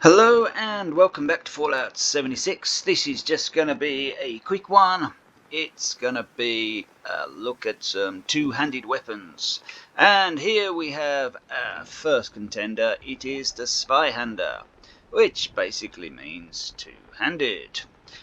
Hello and welcome back to Fallout 76. This is just going to be a quick one. It's going to be a look at some two-handed weapons. And here we have our first contender. It is the Zweihander, which basically means two-handed.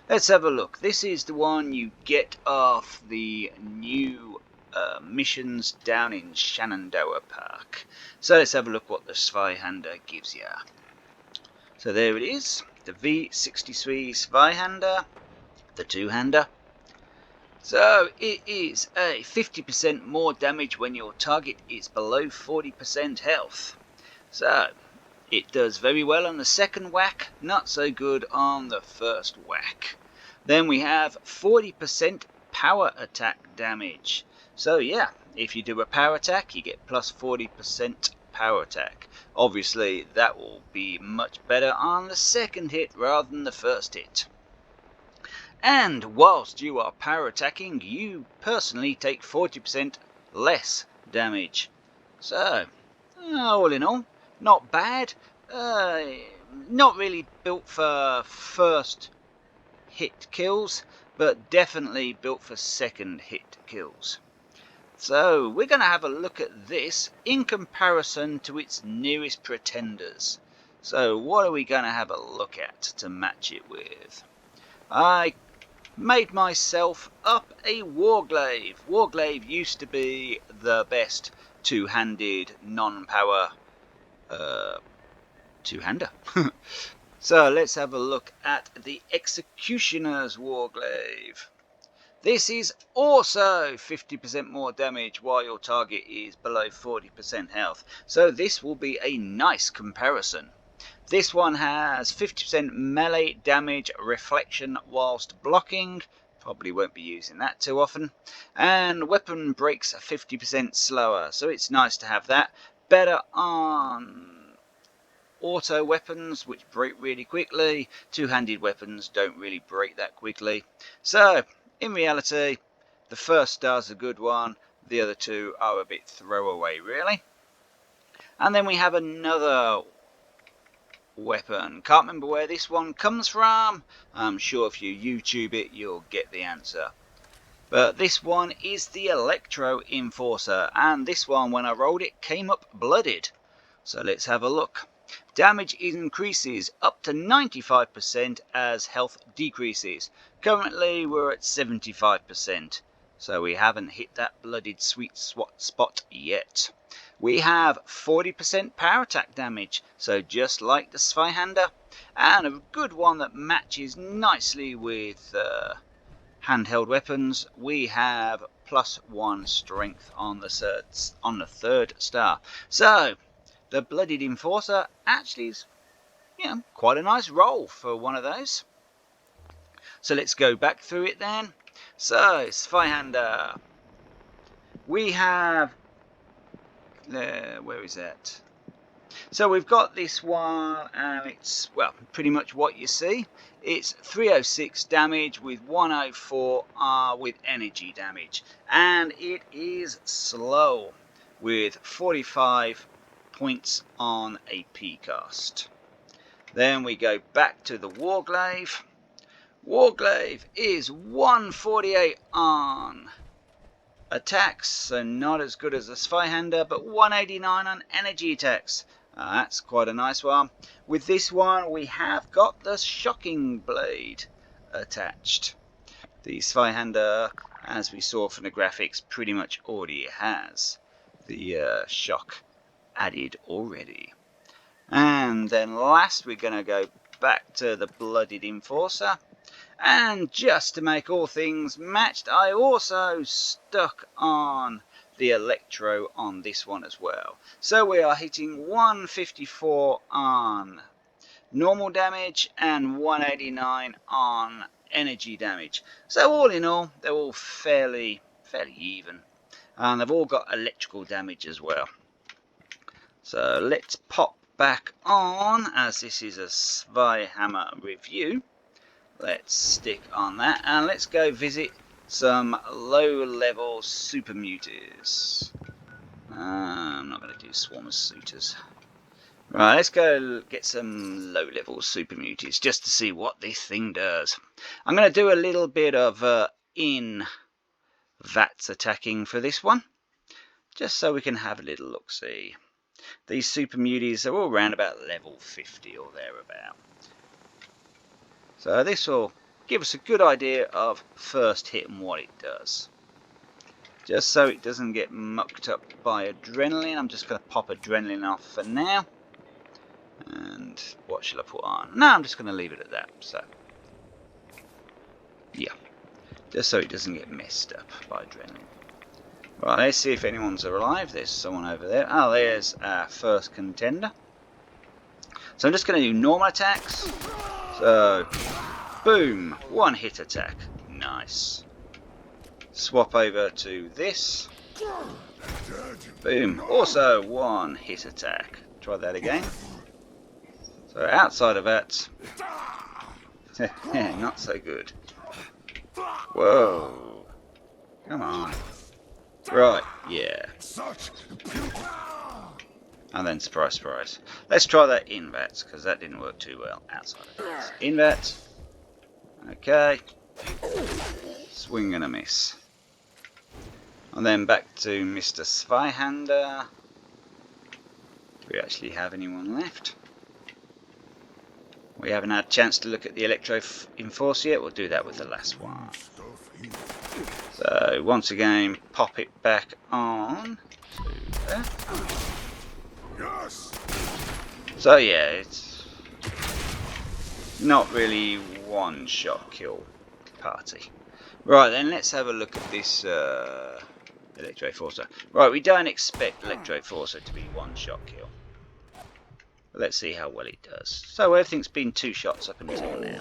Let's have a look. This is the one you get off the new missions down in Shenandoah Park. So let's have a look what the Zweihander gives you. So there it is, the V63 Zweihander, the two-hander. So it is a 50% more damage when your target is below 40% health. So it does very well on the second whack, not so good on the first whack. Then we have 40% power attack damage. So yeah, if you do a power attack, you get plus 40% power attack. Obviously that will be much better on the second hit rather than the first hit. And whilst you are power attacking, you personally take 40% less damage. So all in all, not bad. Not really built for first hit kills, but definitely built for second hit kills. So we're going to have a look at this in comparison to its nearest pretenders. So what are we going to have a look at to match it with? I made myself up a Glave. Glave used to be the best two-handed non-power two-hander. So let's have a look at the Executioner's Glave. This is also 50% more damage while your target is below 40% health. So this will be a nice comparison. This one has 50% melee damage reflection whilst blocking. Probably won't be using that too often. And weapon breaks 50% slower. So it's nice to have that. Better on auto weapons, which break really quickly. Two-handed weapons don't really break that quickly. So in reality, the first star's a good one, the other two are a bit throwaway really. And then we have another weapon. Can't remember where this one comes from. I'm sure if you YouTube it, you'll get the answer. But this one is the Electro Enforcer, and this one, when I rolled it, came up bloodied. So let's have a look. Damage increases up to 95% as health decreases. Currently we're at 75%, so we haven't hit that bloodied sweet spot yet. We have 40% power attack damage, so just like the Zweihander, and a good one that matches nicely with handheld weapons. We have +1 strength on the third star. So the Bloodied Enforcer actually is, quite a nice roll for one of those. So let's go back through it then. So Zweihander, we have where is that? So we've got this one, and it's, well, pretty much what you see. It's 306 damage with 104 with energy damage, and it is slow with 45 points on AP cost. Then we go back to the Glave. Glave is 148 on attacks, so not as good as the Zweihander, but 189 on energy attacks. That's quite a nice one. With this one, we have got the Shocking Blade attached. The Zweihander, as we saw from the graphics, pretty much already has the shock added already. And then last, we're going to go back to the Bloodied Enforcer. And just to make all things matched, I also stuck on the Electro on this one as well. So we are hitting 154 on normal damage and 189 on energy damage. So all in all, they're all fairly even. And they've all got electrical damage as well. So let's pop back on, as this is a Zweihammer review. Let's stick on that, and let's go visit some low-level super muters. I'm not going to do swarmers suitors. Right, let's go get some low-level super muties just to see what this thing does. I'm going to do a little bit of in-VATS attacking for this one, just so we can have a little look-see. These super muties are all around about level 50 or thereabout. So this will give us a good idea of first hit and what it does. Just so it doesn't get mucked up by adrenaline, I'm just going to pop adrenaline off for now. And what shall I put on? No, I'm just going to leave it at that. So, yeah, just so it doesn't get messed up by adrenaline. Right, let's see if anyone's alive. There's someone over there. Oh, there's our first contender. So I'm just going to do normal attacks. So, boom, one hit attack. Nice. Swap over to this. Boom, also one hit attack. Try that again. So outside of that, not so good. Whoa. Come on. Right, yeah. And then surprise, surprise. Let's try that in VATS, because that didn't work too well outside of VATS. In VATS. Okay. Swing and a miss. And then back to Mr. Zweihander. Do we actually have anyone left? We haven't had a chance to look at the Electro Enforcer yet. We'll do that with the last one. So once again, pop it back on to there. So yeah, it's not really one-shot kill party. Right then, let's have a look at this Electro Enforcer. Right, we don't expect Electro Enforcer to be one-shot kill. But let's see how well it does. So everything's been 2 shots up until now.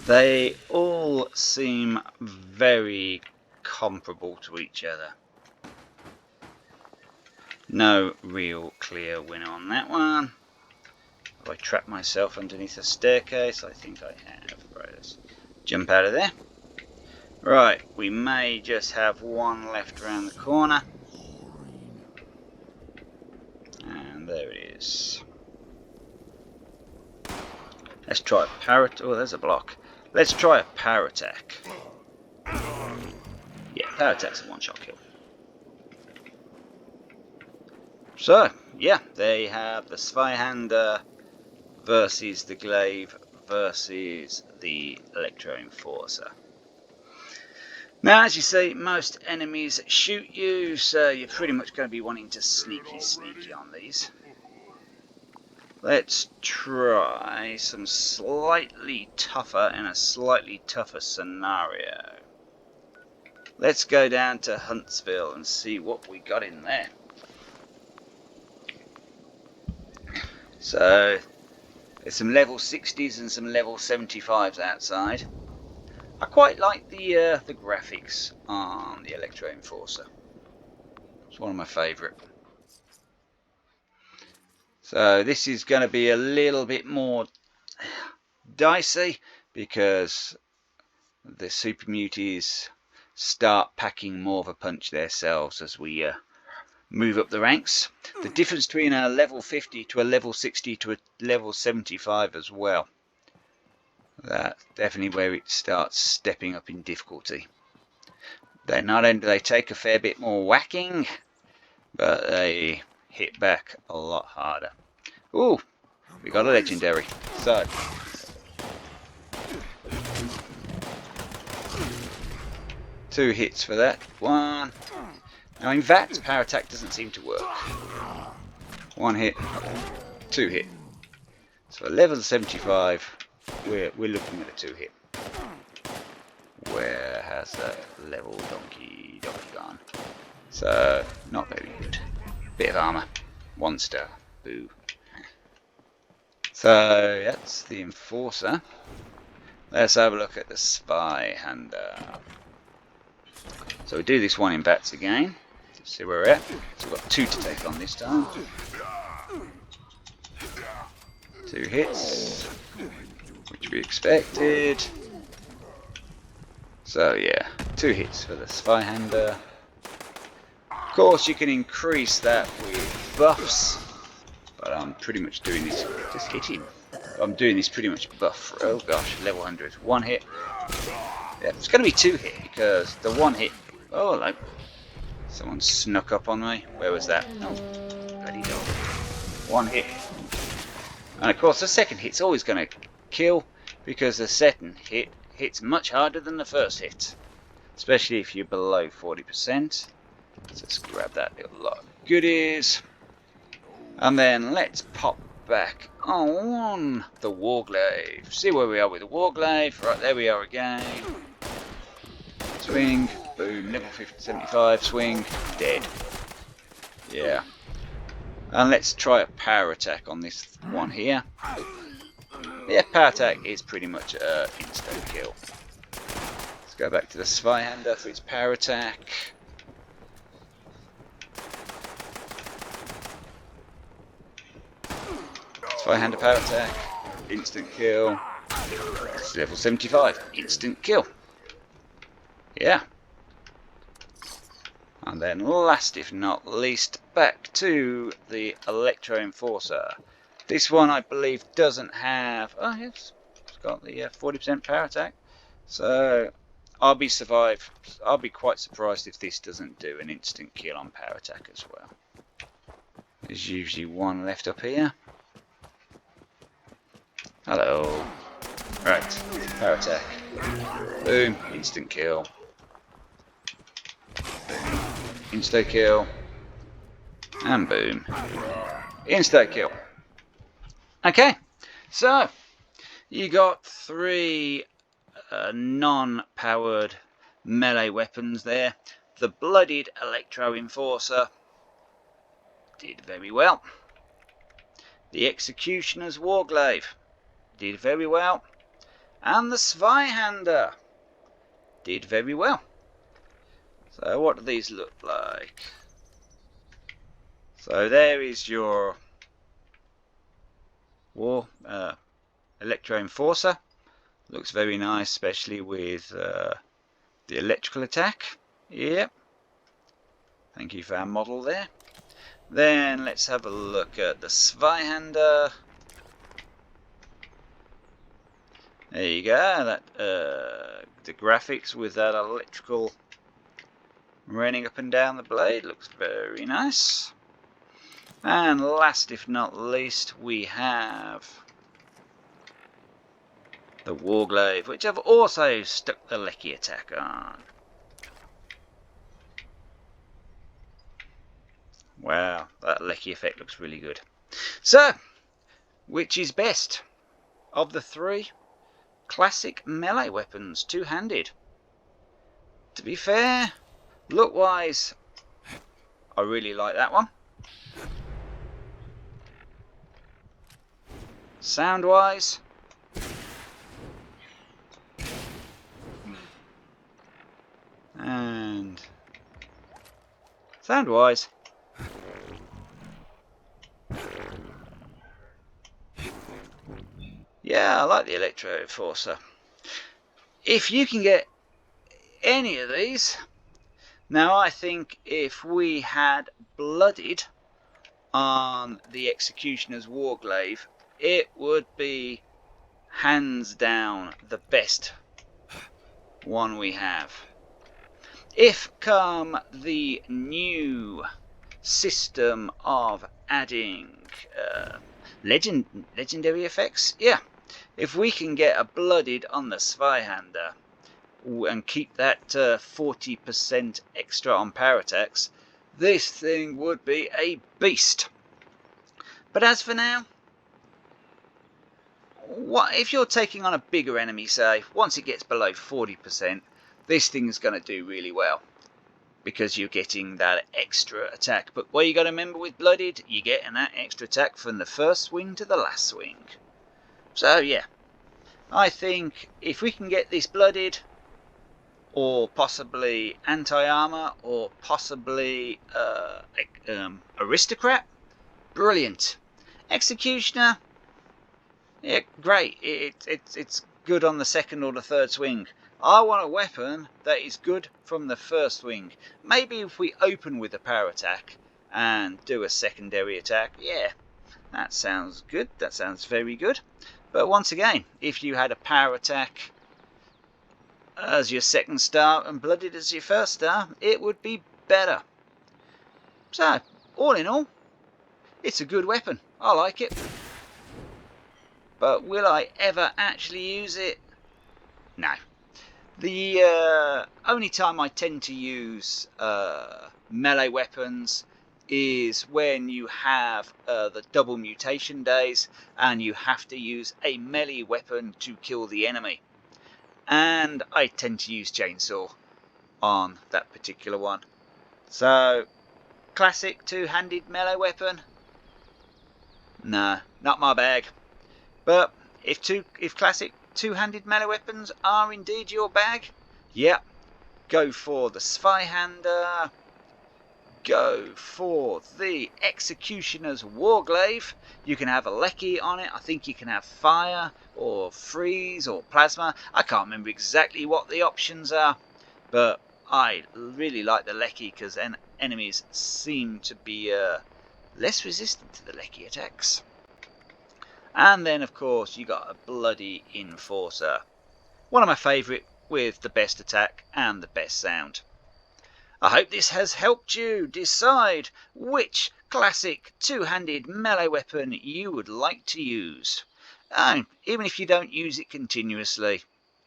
They all seem very comparable to each other. No real clear winner on that one. Have I trapped myself underneath a staircase? I think I have. Right, let's jump out of there. Right, we may just have one left around the corner. And there it is. Let's try a power... Oh, there's a block. Let's try a power attack. Yeah, power attack's a one-shot kill. So, yeah, they have the Zweihander versus the Glave versus the Electro Enforcer. Now, as you see, most enemies shoot you, so you're pretty much going to be wanting to sneaky on these. Let's try some slightly tougher and a slightly tougher scenario. Let's go down to Huntsville and see what we got in there. So, there's some level 60s and some level 75s outside. I quite like the graphics on the Electro Enforcer. It's one of my favourite. So this is going to be a little bit more dicey because the Super Muties start packing more of a punch themselves as we move up the ranks. The difference between a level 50 to a level 60 to a level 75 as well. That's definitely where it starts stepping up in difficulty. They not only do they take a fair bit more whacking, but they hit back a lot harder. Ooh, we got a legendary. So, two hits for that. One. Now in VATS, power attack doesn't seem to work. One hit, 2 hit. So at level 75, we're looking at a 2 hit. Where has that level donkey gone? So not very good. Bit of armor, 1 star. Boo. So that's the Enforcer. Let's have a look at the Zweihander. So we do this one in VATS again. Let's see where we're at. So we've got 2 to take on this time. 2 hits, which we expected. So yeah, 2 hits for the Zweihander. Of course, you can increase that with buffs, but I'm pretty much doing this. Just hit him. I'm doing this pretty much buff. Oh gosh, level 100. 1 hit. Yeah, it's going to be 2 hit because the 1 hit. Oh, hello. Someone snuck up on me. Where was that? Oh, bloody dog. 1 hit. And of course, the second hit's always going to kill because the second hit hits much harder than the first hit, especially if you're below 40%. So let's grab that little lot of goodies. And then let's pop back on the Warglaive. See where we are with the Warglaive. Right, there we are again. Swing, boom, level 75, swing, dead. Yeah. And let's try a power attack on this one here. Yeah, power attack is pretty much an instant kill. Let's go back to the Zweihander for its power attack. Zweihander power attack, instant kill. It's level 75, instant kill. Yeah. And then last if not least, back to the Electro Enforcer. This one I believe doesn't have... Oh yes, it's got the 40% power attack. So I'll be quite surprised if this doesn't do an instant kill on power attack as well. There's usually one left up here. Hello. Right, power attack. Boom, instant kill. Boom, insta kill. And boom, insta kill. Okay, so you got 3 non-powered melee weapons there. The Bloodied Electro Enforcer did very well. The Executioner's Warglaive did very well, and the Zweihander did very well. So what do these look like? So there is your Electro Enforcer. Looks very nice, especially with the electrical attack. Yep. Thank you for our model there. Then let's have a look at the Zweihander. There you go, that the graphics with that electrical running up and down the blade looks very nice. And last if not least, we have the Warglaive, which I've also stuck the Lecky attack on. Wow, that Lecky effect looks really good. So, which is best of the 3 classic melee weapons, two-handed? To be fair, look-wise, I really like that one. Sound-wise, and sound-wise, yeah, I like the Electro Enforcer. If you can get any of these, now I think if we had Bloodied on the Executioner's Warglaive, it would be hands down the best one we have. If come the new system of adding legendary effects, yeah, if we can get a Bloodied on the Zweihander and keep that 40% extra on power attacks, this thing would be a beast. But as for now, what if you're taking on a bigger enemy, say, once it gets below 40%, this thing is going to do really well because you're getting that extra attack. But what you got to remember with Bloodied, you're getting that extra attack from the first swing to the last swing. So yeah, I think if we can get this Bloodied, or possibly anti-armor, or possibly aristocrat, brilliant. Executioner, yeah, great. It's good on the second or the third swing. I want a weapon that is good from the first swing. Maybe if we open with a power attack and do a secondary attack, yeah, that sounds good. That sounds very good. But once again, if you had a power attack as your second star and Bloodied as your first star, it would be better. So, all in all, it's a good weapon. I like it. But will I ever actually use it? No. The only time I tend to use melee weapons is when you have the double mutation days and you have to use a melee weapon to kill the enemy. And I tend to use chainsaw on that particular one. So, classic two-handed melee weapon? Nah, not my bag. But if classic two-handed melee weapons are indeed your bag, yeah, go for the Zweihander, go for the Executioner's Glave. You can have a lecky on it. I think you can have fire or freeze or plasma. I can't remember exactly what the options are, but I really like the lecky because enemies seem to be less resistant to the lecky attacks. And then of course you got a bloody Enforcer, one of my favourite with the best attack and the best sound. I hope this has helped you decide which classic two-handed melee weapon you would like to use. And even if you don't use it continuously,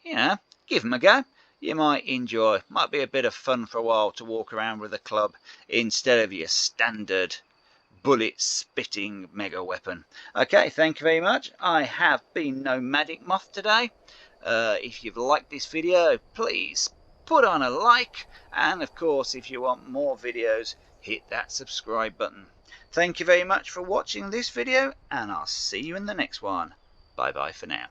you know, give them a go. You might enjoy. Might be a bit of fun for a while to walk around with a club instead of your standard bullet-spitting mega weapon. Okay, thank you very much. I have been Nomadic Moth today. If you've liked this video, please put on a like, and of course if you want more videos, hit that subscribe button. Thank you very much for watching this video, and I'll see you in the next one. Bye bye for now.